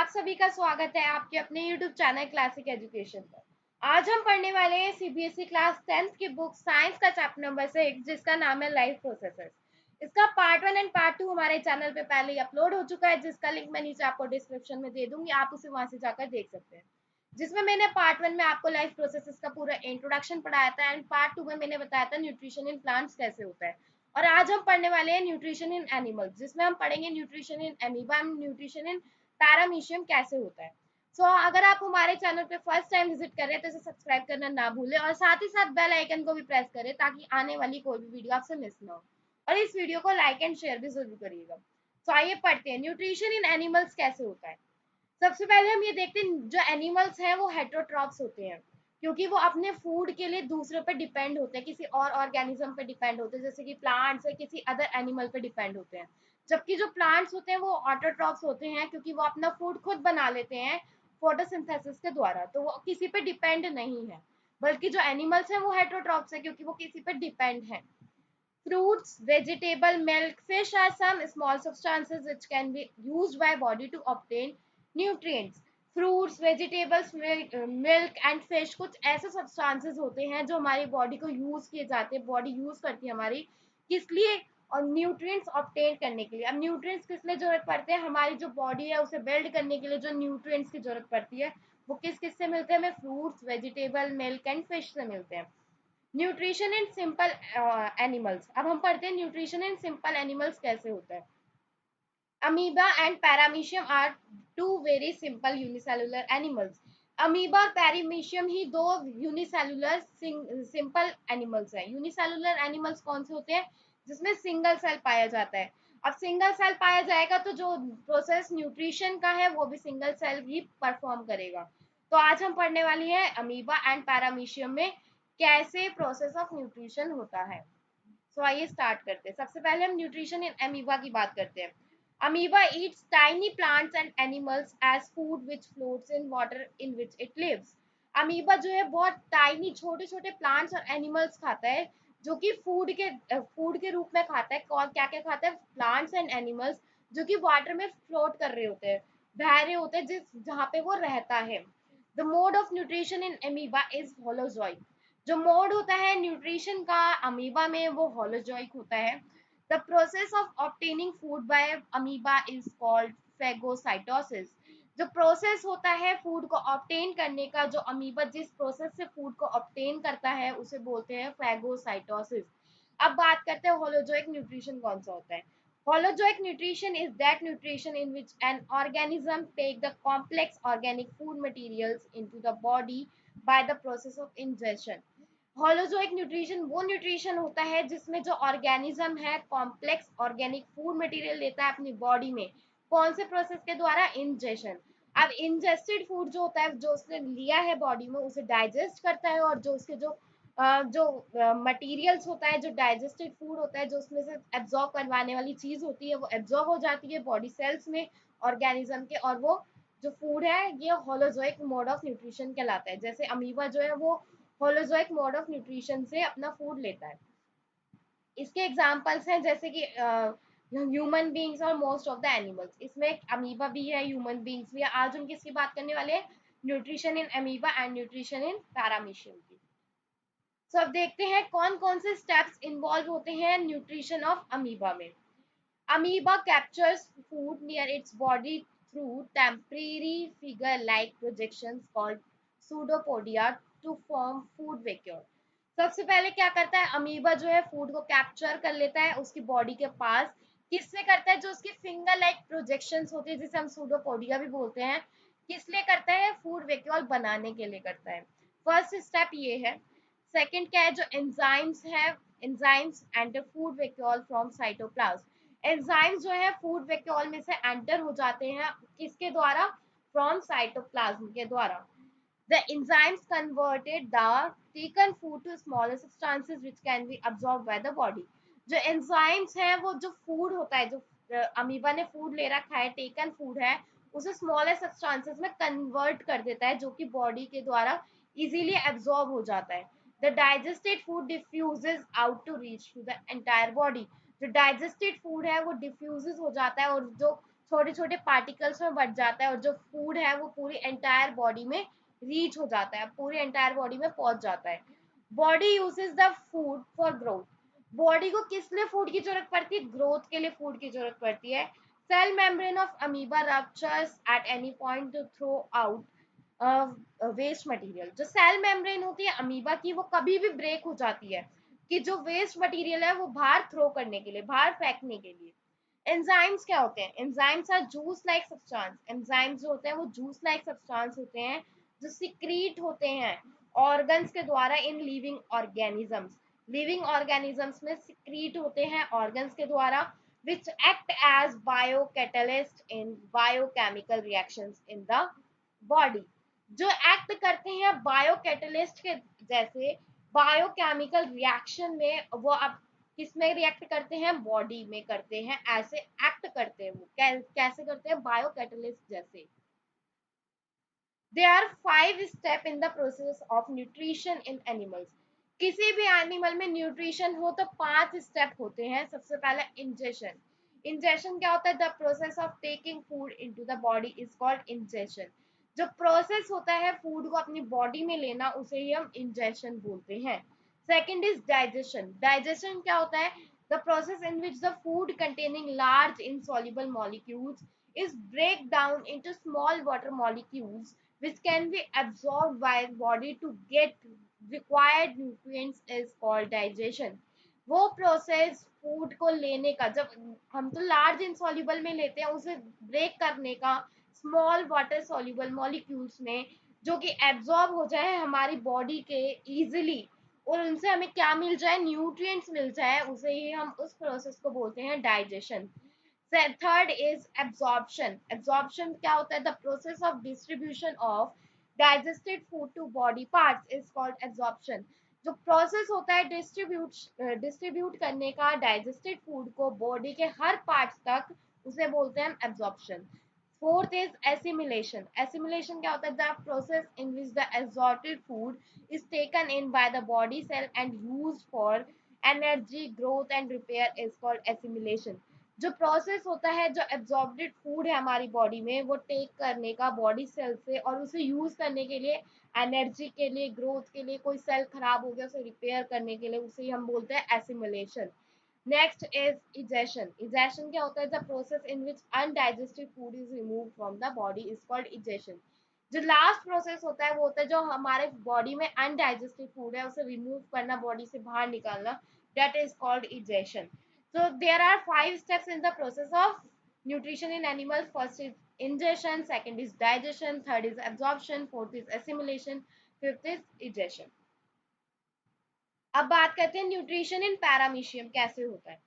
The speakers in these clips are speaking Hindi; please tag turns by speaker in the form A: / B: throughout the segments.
A: आप सभी का स्वागत है आपके अपने YouTube चैनल क्लासिक एजुकेशन पर। आज हम पढ़ने वाले हैं सीबीएसई क्लास 10th की बुक साइंस का चैप्टर नंबर 6 जिसका नाम है लाइफ प्रोसेसेस। इसका पार्ट 1 एंड पार्ट 2 हमारे चैनल पे पहले ही अपलोड हो चुका है, जिसका लिंक मैं नीचे आपको डिस्क्रिप्शन में दे दूंगी, आप उसे वहां से जाकर देख सकते हैं। जिसमें मैंने पार्ट 1 में आपको लाइफ प्रोसेसेस का पूरा इंट्रोडक्शन पढ़ाया था एंड पार्ट 2 में मैंने बताया था न्यूट्रिशन इन प्लांट्स कैसे होता है। और आज हम पढ़ने वाले हैं न्यूट्रिशन इन एनिमल्स, जिसमें हम पढ़ेंगे nutrition in amoeba and nutrition in paramecium कैसे होता है। अगर आप हमारे चैनल पे फर्स्ट टाइम विजिट कर रहे हैं तो इसे सब्सक्राइब करना ना भूलें और साथ ही साथ बेल आइकन को भी प्रेस करें ताकि आने वाली कोई भी वीडियो आपसे मिस ना हो। और इस वीडियो को लाइक एंड शेयर भी जरूर करिएगा। आइए पढ़ते हैं न्यूट्रिशन इन एनिमल्स कैसे होता है। सबसे पहले हम ये देखते हैं, जो एनिमल्स हैं वो हेटरोट्रॉप्स होते हैं, क्योंकि वो अपने फूड के लिए दूसरों पे डिपेंड होते हैं, किसी और ऑर्गेनिज्म पे डिपेंड होते हैं, जैसे कि प्लांट्स या किसी अदर एनिमल पे डिपेंड होते हैं। जबकि जो प्लांट्स होते हैं वो ऑटोट्रॉप्स होते हैं, क्योंकि वो अपना फूड खुद बना लेते हैं फोटोसिंथेसिस के द्वारा, तो वो किसी पे डिपेंड नहीं है। बल्कि जो एनिमल्स हैं वो हेटरोट्रॉप्स है, क्योंकि वो किसी पे डिपेंड है। Fruits, vegetable, milk, fish are some small substances which can be used by body to obtain nutrients. Fruits, vegetables, milk and fish कुछ ऐसे सब्सटेंसेस होते हैं जो हमारी बॉडी को यूज किए जाते हैं, बॉडी यूज करती है हमारी, किस लिए? और न्यूट्रिएंट्स ऑब्टेन करने के लिए। अब न्यूट्रिएंट्स किस लिए जरूरत पड़ते हैं? हमारी जो बॉडी है उसे बिल्ड करने के लिए जो न्यूट्रिएंट्स की जरूरत पड़ती है वो किस किस से मिलते हैं? हमें fruits, vegetable, milk and fish से मिलते हैं। Nutrition in simple animals. अब हम पढ़ते हैं न्यूट्रिशन इन सिंपल एनिमल्स कैसे होता है। Amoeba and paramecium are two very simple unicellular animals. Amoeba और पैरामीशियम ही दो यूनिसेलुलर सिंपल एनिमल्स हैं। यूनिसेलुलर एनिमल्स कौन से होते हैं? जिसमें सिंगल सेल पाया जाता है। अब सिंगल सेल पाया जाएगा तो जो प्रोसेस न्यूट्रिशन का है वो भी सिंगल सेल ही परफॉर्म करेगा। तो आज हम पढ़ने वाली है अमीबा एंड पैरामीशियम में कैसे प्रोसेस ऑफ न्यूट्रिशन होता है। आइए स्टार्ट करते हैं। सबसे पहले हम न्यूट्रिशन इन अमीबा की बात करते हैं। Amoeba eats tiny plants and animals as food which floats in water in which it lives. Amoeba जो है बहुत टाइनी छोटे छोटे प्लांट्स और एनिमल्स खाता है, जो कि फूड के रूप में खाता है। कौन क्या क्या खाता है? प्लांट्स एंड एनिमल्स जो कि वाटर में फ्लोट कर रहे होते हैं, बह रहे होते हैं, जिस जहाँ पे वो रहता है। The mode of nutrition in amoeba is holozoic. जो मोड होता है न्यूट्रिशन का अमीबा में वो होलोजोइक होता है। The process of obtaining food by amoeba is called phagocytosis. जो प्रोसेस होता है फूड को ऑब्टेन करने का, जो अमीबा जिस प्रोसेस से फूड को ऑब्टेन करता है उसे बोलते हैं फेगोसाइटोसिस। अब बात करते हैं होलोजोइक न्यूट्रिशन कौन सा होता है। Holozoic nutrition is that nutrition in which an organism take the complex organic food materials into the body by the process of ingestion. Holozoic nutrition वो न्यूट्रिशन होता है जिसमें जो ऑर्गेनिज्म है कॉम्प्लेक्स ऑर्गेनिक फूड मटेरियल लेता है अपनी बॉडी में। कौन से प्रोसेस के द्वारा? इंजेशन। अब इंजेस्टेड फूड जो होता है, जो उसने लिया है बॉडी में, उसे डाइजेस्ट करता है, और जो उसके जो मटेरियल्स होता है, जो डाइजेस्टेड फूड होता है, जो उसमें से एब्जॉर्ब करवाने वाली चीज होती है वो एब्जॉर्ब हो जाती है बॉडी सेल्स में ऑर्गेनिज्म के, और वो जो फूड है ये होलोजोइक मोड ऑफ न्यूट्रिशन कहलाता है। जैसे अमीबा जो है वो होलोजोइक मोड ऑफ न्यूट्रिशन से अपना फूड लेता है। इसके एग्जांपल्स हैं जैसे कि ह्यूमन बींग्स और मोस्ट ऑफ द एनिमल्स। इसमें अमीबा भी है, ह्यूमन बींग्स भी है। आज हम किसकी बात करने वाले हैं? Nutrition in amoeba and nutrition in paramecium की। अब देखते हैं कौन कौन से स्टेप्स इन्वॉल्व होते हैं न्यूट्रिशन ऑफ अमीबा में। Amoeba captures food near its body through temporary figure-like projections called pseudopodia to form food vacuole. सबसे पहले क्या करता है? अमीबा जो है फूड को कैप्चर कर लेता है उसकी बॉडी के पास। किससे करता है? जो उसकी फिंगर लाइक प्रोजेक्शंस होती है जिसे हम सूडोपोडिया भी बोलते हैं। किस लिए करता है? फूड वेक्यूल बनाने के लिए करता है। फर्स्ट स्टेप ये है। सेकंड क्या है? जो एंजाइम्स है, enzymes enter food vacuole from cytoplasm. Enzymes जो है फूड वेक्यूल में से एंटर हो जाते हैं, किसके द्वारा? फ्रॉम साइटोप्लाज्म के द्वारा। The enzymes converted the taken food to smaller substances which can be absorbed by the body. जो enzymes हैं वो जो food होता है, जो अमीबा ने food ले रखा है, taken food है, उसे smaller substances में convert कर देता है, जो कि body के द्वारा easily absorb हो जाता है। The digested food diffuses out to reach to the entire body. जो digested food है वो diffuses हो जाता है, और जो छोटे छोटे पार्टिकल्स में बट जाता है और जो फूड है वो पूरी एंटायर बॉडी में रीच हो जाता है, पूरी एंटायर बॉडी में पहुंच जाता है। Body uses the food for growth. Body को किस लिए फूड की जरूरत पड़ती है? ग्रोथ के लिए फूड की जरूरत पड़ती है। Cell membrane of amoeba ruptures at any point to throw out waste material. जो सेल मेम्ब्रेन होती है अमीबा की वो कभी भी ब्रेक हो जाती है कि जो वेस्ट मटेरियल है वो बाहर थ्रो करने के लिए, बाहर फेंकने के लिए। एंजाइम्स क्या होते हैं? Enzymes are juice like substance. Enzymes जो होते हैं वो जूस लाइक सब्सटेंस होते हैं जो सिक्रीट होते हैं ऑर्गन्स के द्वारा in living organisms. Living organisms में सिक्रीट होते हैं ऑर्गन्स के द्वारा, which act as biocatalyst in biochemical reactions in the body। जो एक्ट करते हैं बायोकैटलिस्ट के जैसे बायोकेमिकल रिएक्शन में, वो अब किसमें रिएक्ट करते हैं? बॉडी में करते हैं, ऐसे एक्ट करते हैं वो। कैसे करते हैं? बायोकैटलिस्ट जैसे। There are 5 steps in the process of nutrition in animals। किसी भी एनिमल में न्यूट्रिशन हो तो 5 स्टेप होते हैं। सबसे पहले इंजेशन। इंजेशन क्या होता है? The process of taking food into the body is called ingestion. जो प्रोसेस होता है फूड को अपनी बॉडी में लेना उसे ही हम इंजेशन बोलते हैं। Second is digestion. डाइजेशन क्या होता है? The process in which the food containing large insoluble molecules is break down into small water molecules which can be absorbed by the body to get required nutrients is called digestion। वो प्रोसेस फूड को लेने का, जब हम तो लार्ज इंसॉल्युबल में लेते हैं, उसे ब्रेक करने का स्मॉल वाटर सॉल्युबल मॉलिक्यूल्स में, जो कि एब्जॉर्ब हो जाए हमारी बॉडी के इजीली और उनसे हमें क्या मिल जाए? न्यूट्रिएंट्स मिल जाए, उसे ही हम उस प्रोसेस को बोलते हैं digestion. Third is absorption. Absorption क्या होता है? The process of distribution of digested food to body parts is called absorption. जो प्रोसेस होता है डिस्ट्रीब्यूट करने का डाइजेस्टेड फूड को बॉडी के हर पार्ट्स तक, उसे बोलते हैं absorption. Fourth is assimilation. Assimilation क्या होता है? The process in which the absorbed food is taken in by the body cell and used for energy growth and repair is called assimilation। जो प्रोसेस होता है, जो एब्जॉर्ब्ड फूड है हमारी बॉडी में, वो टेक करने का बॉडी सेल से और उसे यूज करने के लिए, एनर्जी के लिए, ग्रोथ के लिए, कोई सेल खराब हो गया उसे रिपेयर करने के लिए, उसे हम बोलते हैं assimilation. Next is egestion. Egestion क्या होता है? The process in which undigested food is remove from the body is called egestion. जो लास्ट प्रोसेस होता है वो होता है जो हमारे बॉडी में अनडाइजेस्टेड फूड है उसे रिमूव करना, बॉडी से बाहर निकालना, that is called egestion. So there are 5 steps in the process of nutrition in animals. First is ingestion, second is digestion, third is absorption, fourth is assimilation, fifth is egestion। अब बात करते हैं न्यूट्रिशन इन पैरामीशियम कैसे होता है।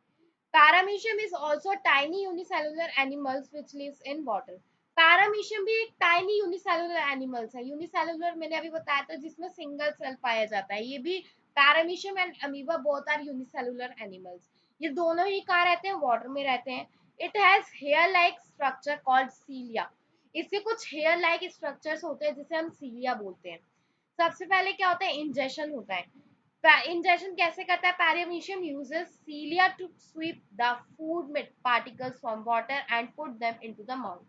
A: Paramecium is also tiny unicellular animals which lives in water. Paramecium भी एक टाइनी यूनिसेलुलर एनिमल्स है। यूनिसेलुलर मैंने अभी बताया था जिसमें सिंगल सेल पाया जाता है। ये भी paramecium and amoeba both are unicellular animals. ये दोनों ही कहाँ रहते हैं? वाटर में रहते हैं। It has hair like structure called cilia. इसके कुछ हेयर लाइक स्ट्रक्चर्स होते हैं जिसे हम सीलिया बोलते हैं। सबसे पहले क्या होता है? इंजेशन होता है। इंजेशन कैसे करता है? Paramecium uses cilia to sweep the food particles from water and put them into the mouth.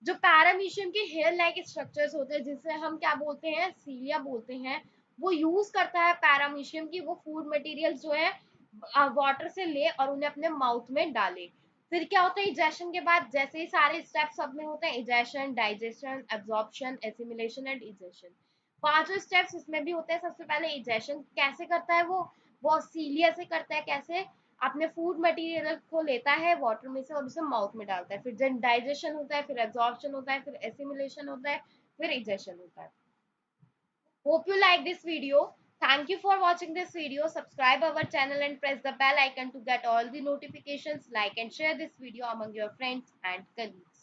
A: जो पैरामीशियम के हेयर लाइक स्ट्रक्चर्स होते हैं जिसे हम क्या बोलते हैं? सीलिया बोलते हैं। वो यूज करता है पैरामीशियम की, वो फूड मटेरियल जो है वाटर से ले और उन्हें अपने माउथ में डाले। फिर क्या होता है? इजेशन के बाद जैसे ही सारे स्टेप्स सब में होते हैं, egestion, digestion, absorption, assimilation and egestion, 5 steps इसमें भी होते हैं। सबसे पहले इजेशन कैसे करता है? वो सीलिया से करता है। कैसे? अपने फूड मटेरियल को लेता है वाटर में से और उसे माउथ में डालता है। फिर जब डाइजेशन होता है, फिर एब्जॉर्प्शन होता है, फिर एसिमिलेशन होता है, फिर इजेशन होता है। Hope you like this video. Thank you for watching this video. Subscribe our channel and press the bell icon to get all the notifications. Like and share this video among your friends and colleagues.